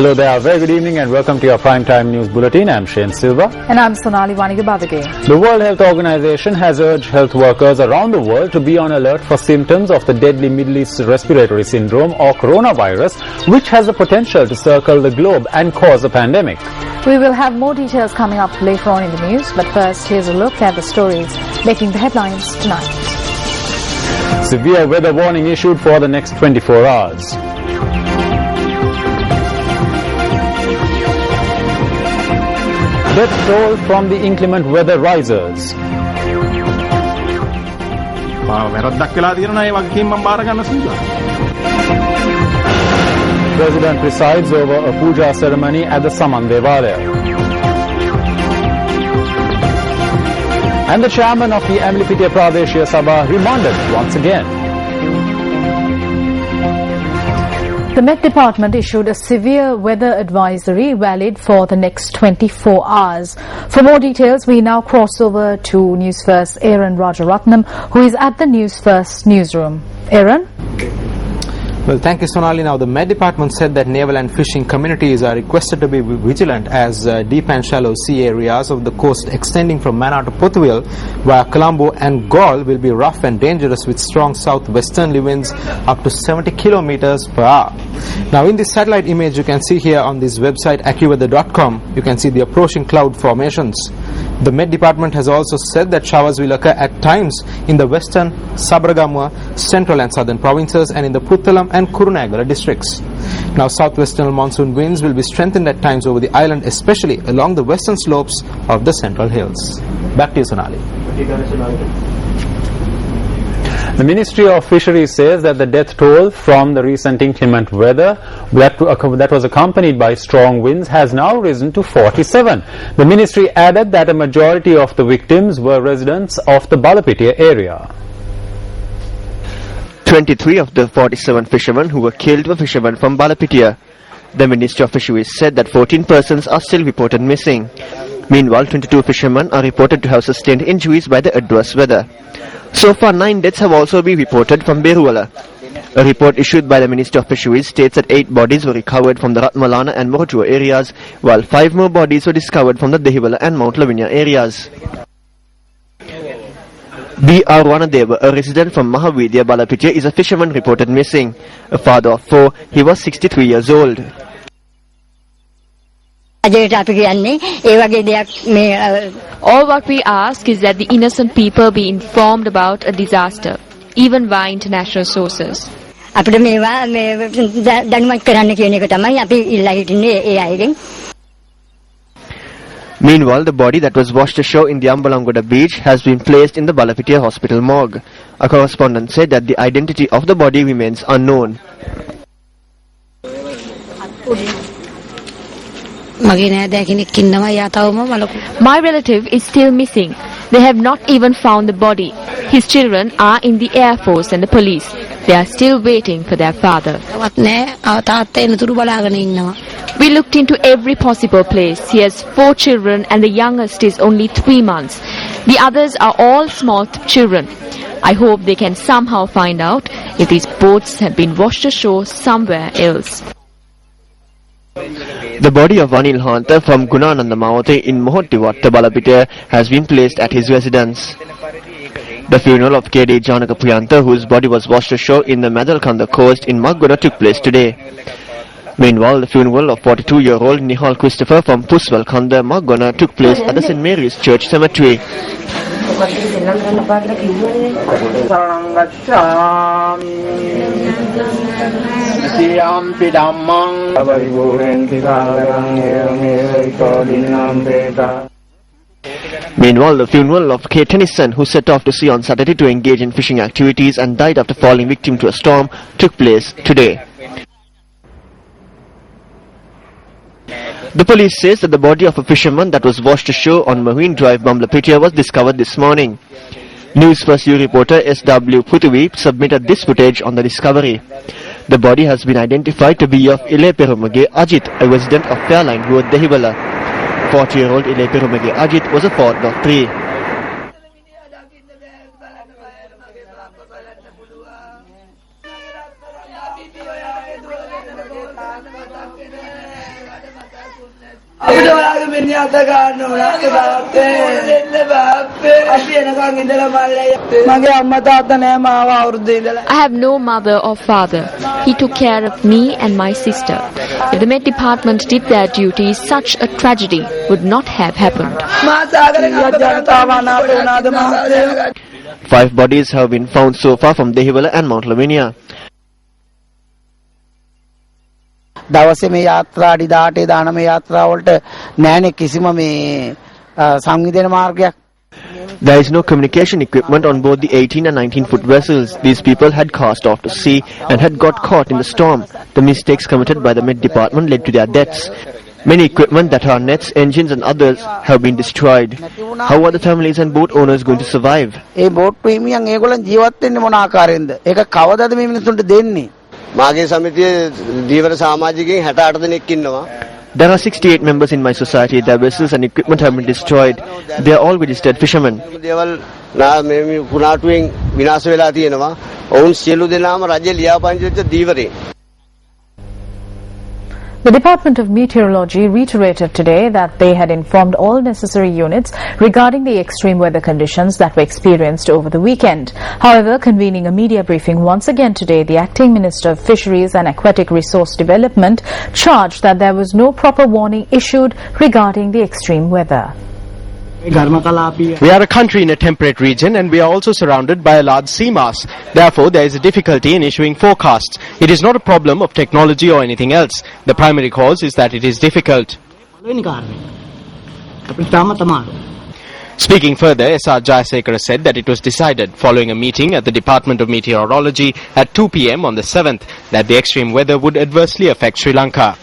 Hello there, very good evening and welcome to your Primetime News Bulletin. I'm Shane Silva. And I'm Sonali Vanigabadage. The World Health Organization has urged health workers around the world to be on alert for symptoms of the deadly Middle East respiratory syndrome or coronavirus, which has the potential to circle the globe and cause a pandemic. We will have more details coming up later on in the news, but first here's a look at the stories making the headlines tonight. Severe weather warning issued for the next 24 hours. Death toll from the inclement weather rises. President presides over a puja ceremony at the Saman Devalaya. And the chairman of the Amlipitiya Pradeshya Sabha remanded once again. The Met Department issued a severe weather advisory valid for the next 24 hours. For more details, we now cross over to News First Aaron Rajaratnam, who is at the News First newsroom. Aaron? Well, thank you, Sonali. Now, the Met Department said that naval and fishing communities are requested to be vigilant as deep and shallow sea areas of the coast extending from Mannar to Pothuil via Colombo and Galle will be rough and dangerous with strong southwesterly winds up to 70 kilometers per hour. Now, in this satellite image you can see here on this website accuweather.com, you can see the approaching cloud formations. The Met Department has also said that showers will occur at times in the western, Sabaragamuwa, central and southern provinces and in the Puttalam and Kurunegala districts. Now, southwestern monsoon winds will be strengthened at times over the island, especially along the western slopes of the central hills. Back to you, Sonali. The Ministry of Fisheries says that the death toll from the recent inclement weather that was accompanied by strong winds has now risen to 47. The ministry added that a majority of the victims were residents of the Balapitiya area. 23 of the 47 fishermen who were killed were fishermen from Balapitiya. The Ministry of Fisheries said that 14 persons are still reported missing. Meanwhile, 22 fishermen are reported to have sustained injuries by the adverse weather. So far, 9 deaths have also been reported from Beruwala. A report issued by the Ministry of Fisheries states that 8 bodies were recovered from the Ratmalana and Moratuwa areas, while 5 more bodies were discovered from the Dehiwala and Mount Lavinia areas. B.R. Wanadeva, a resident from Mahavidya, Balapitiya, is a fisherman reported missing. A father of 4, he was 63 years old. All what we ask is that the innocent people be informed about a disaster, even via international sources. Meanwhile, the body that was washed ashore in the Ambalangoda beach has been placed in the Balapitiya hospital morgue. A correspondent said that the identity of the body remains unknown. My relative is still missing. They have not even found the body. His children are in the Air Force and the police. They are still waiting for their father. We looked into every possible place. He has 4 children and the youngest is only 3 months. The others are all small children. I hope they can somehow find out if these boats have been washed ashore somewhere else. The body of Anil Hanta from Gunananda Mawate in Mohotiwatta, Balapitiya has been placed at his residence. The funeral of K.D. Janaka Priyanta, whose body was washed ashore in the Madalkanda coast in Maggoda, took place today. Meanwhile, the funeral of 42-year-old Nihal Christopher from Puswalkanda, Magona, took place at the St. Mary's Church Cemetery. Meanwhile, the funeral of K. Tennyson, who set off to sea on Saturday to engage in fishing activities and died after falling victim to a storm, took place today. The police says that the body of a fisherman that was washed ashore on Marine Drive, Bamblapitiya, was discovered this morning. News First U reporter SW Puthuvi submitted this footage on the Discovery. The body has been identified to be of Ile Perumage Ajit, a resident of Fairline Road, Dehiwala. 40-year-old Ile Perumage Ajit was a father of 3. I have no mother or father. He took care of me and my sister. If the Met Department did their duty, such a tragedy would not have happened. 5 bodies have been found so far from Dehiwala and Mount Lavinia. දවසේ මේ යාත්‍රා අඩි 18 19 යාත්‍රා වලට නැහැනේ කිසිම මේ සංවිධාන මාර්ගයක්. There is no communication equipment on board the 18 and 19-foot vessels. These people had cast off to sea and had got caught in the storm. The mistakes committed by the Met Department led to their deaths. Many equipment that are nets, engines and others have been destroyed. How are the families and boat owners going to survive? A boat premium ඒගොල්ලන් ජීවත් වෙන්නේ මොන ආකාරයෙන්ද? ඒක කවදාද මේ මිනිස්සුන්ට දෙන්නේ? මාගේ සමිතියේ දීවර සමාජිකයන් 68 දෙනෙක් ඉන්නවා. There are 68 members in my society. Their vessels and equipment have been destroyed. They are all registered fishermen. දේවල් මේ කුණාටුවෙන් විනාශ වෙලා තියෙනවා. ඔවුන් සියලු දෙනාම රජය ලියාපදිංචි වෙච්ච දීවරේ. The Department of Meteorology reiterated today that they had informed all necessary units regarding the extreme weather conditions that were experienced over the weekend. However, convening a media briefing once again today, the Acting Minister of Fisheries and Aquatic Resource Development charged that there was no proper warning issued regarding the extreme weather. We are a country in a temperate region and we are also surrounded by a large sea mass. Therefore, there is a difficulty in issuing forecasts. It is not a problem of technology or anything else. The primary cause is that it is difficult. Speaking further, S.R. Jayasekara said that it was decided following a meeting at the Department of Meteorology at 2 p.m. on the 7th that the extreme weather would adversely affect Sri Lanka.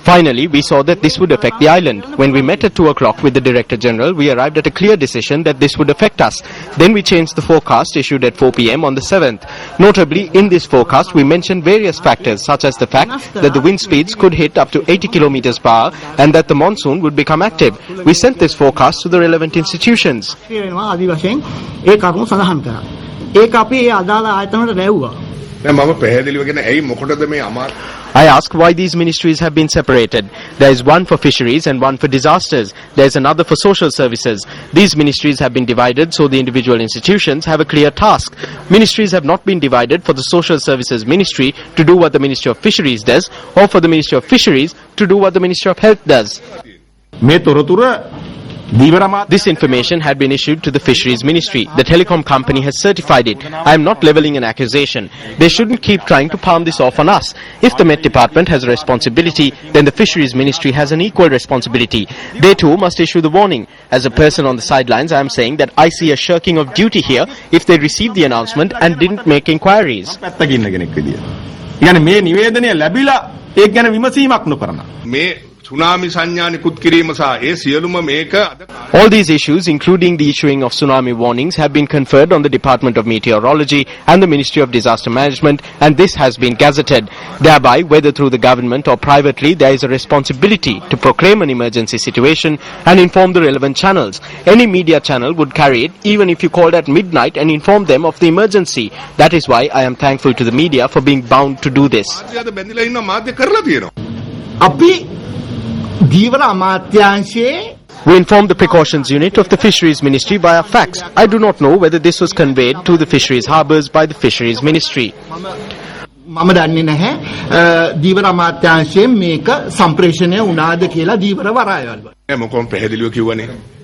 Finally, we saw that this would affect the island. When we met at 2 o'clock with the Director General, we arrived at a clear decision that this would affect us. Then we changed the forecast issued at 4 p.m. on the 7th. Notably, in this forecast, we mentioned various factors such as the fact that the wind speeds could hit up to 80 kilometers per hour and that the monsoon would become active. We sent this forecast to the relevant institutions. I ask why these ministries have been separated. There is one for fisheries and one for disasters. There is another for social services. These ministries have been divided so the individual institutions have a clear task. Ministries have not been divided for the social services ministry to do what the Ministry of Fisheries does or for the Ministry of Fisheries to do what the Ministry of Health does. This information had been issued to the Fisheries Ministry. The telecom company has certified it. I am not levelling an accusation. They shouldn't keep trying to palm this off on us. If the Met Department has a responsibility, then the Fisheries Ministry has an equal responsibility. They too must issue the warning. As a person on the sidelines, I am saying that I see a shirking of duty here if they received the announcement and didn't make inquiries. All these issues, including the issuing of tsunami warnings, have been conferred on the Department of Meteorology and the Ministry of Disaster Management, and this has been gazetted. Thereby, whether through the government or privately, there is a responsibility to proclaim an emergency situation and inform the relevant channels. Any media channel would carry it, even if you called at midnight and inform them of the emergency. That is why I am thankful to the media for being bound to do this. We informed the precautions unit of the Fisheries Ministry via fax. I do not know whether this was conveyed to the fisheries harbours by the Fisheries Ministry.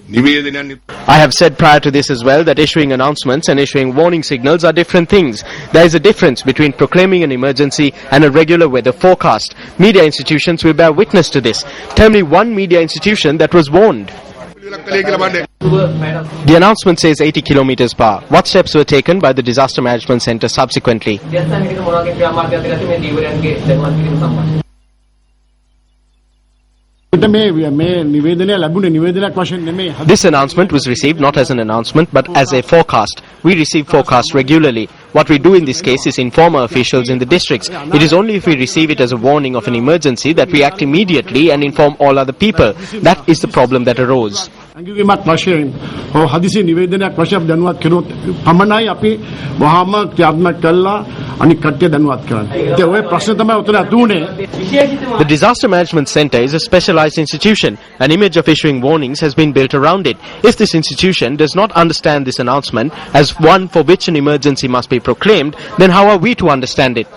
I have said prior to this as well that issuing announcements and issuing warning signals are different things. There is a difference between proclaiming an emergency and a regular weather forecast. Media institutions will bear witness to this. Tell me one media institution that was warned. The announcement says 80 kilometers per hour. What steps were taken by the Disaster Management Centre subsequently? This announcement was received not as an announcement but as a forecast. We receive forecasts regularly. What we do in this case is inform our officials in the districts. It is only if we receive it as a warning of an emergency that we act immediately and inform all other people. That is the problem that arose. The Disaster Management Centre is a specialised institution. An image of issuing warnings has been built around it. If this institution does not understand this announcement as one for which an emergency must be proclaimed, then how are we to understand it?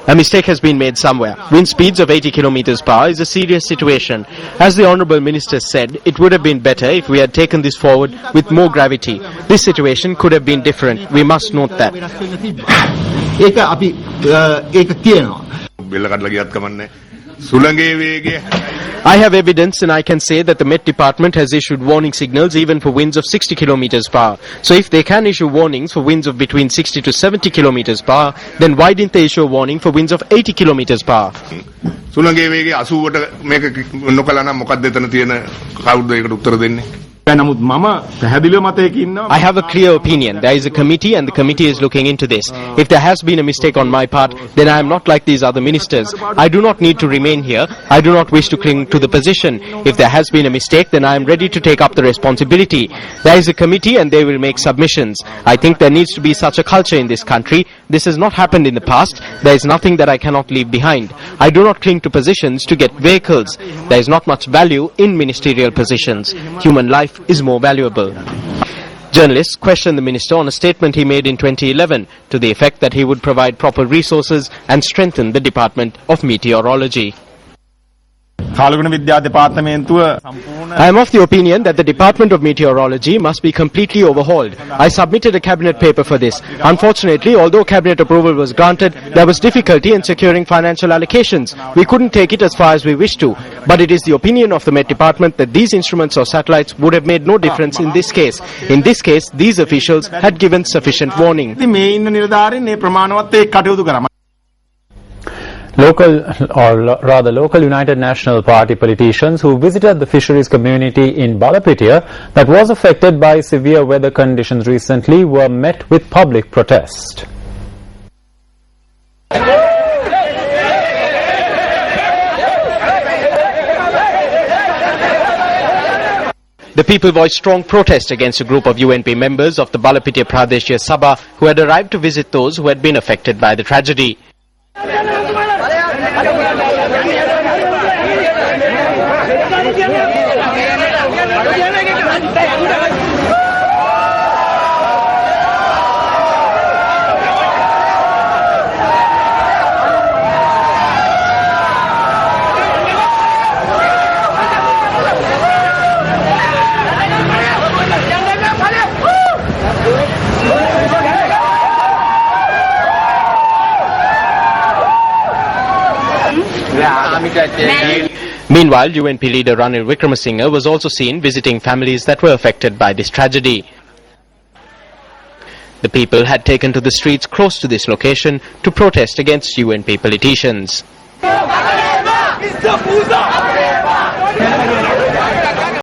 A mistake has been made somewhere. Wind speeds of 80 km per hour is a serious situation. As the Honourable Minister said, it would have been better if we had taken this forward with more gravity. This situation could have been different. We must note that. I have evidence and I can say that the Met Department has issued warning signals even for winds of 60 km per hour. So if they can issue warnings for winds of between 60 to 70 km per hour, then why didn't they issue a warning for winds of 80 km per hour? I have a clear opinion. There is a committee and the committee is looking into this. If there has been a mistake on my part, then I am not like these other ministers. I do not need to remain here. I do not wish to cling to the position. If there has been a mistake, then I am ready to take up the responsibility. There is a committee and they will make submissions. I think there needs to be such a culture in this country. This has not happened in the past. There is nothing that I cannot leave behind. I do not cling to positions to get vehicles. There is not much value in ministerial positions. Human life is more valuable. Journalists questioned the minister on a statement he made in 2011 to the effect that he would provide proper resources and strengthen the Department of Meteorology. I am of the opinion that the Department of Meteorology must be completely overhauled. I submitted a cabinet paper for this. Unfortunately, although cabinet approval was granted, there was difficulty in securing financial allocations. We couldn't take it as far as we wished to. But it is the opinion of the Met Department that these instruments or satellites would have made no difference in this case. In this case, these officials had given sufficient warning. Local United National Party politicians who visited the fisheries community in Balapitia that was affected by severe weather conditions recently were met with public protest. The people voiced strong protest against a group of UNP members of the Balapitia Pradeshya Sabha who had arrived to visit those who had been affected by the tragedy. Meanwhile, UNP leader Ranil Wickremesinghe was also seen visiting families that were affected by this tragedy. The people had taken to the streets close to this location to protest against UNP politicians.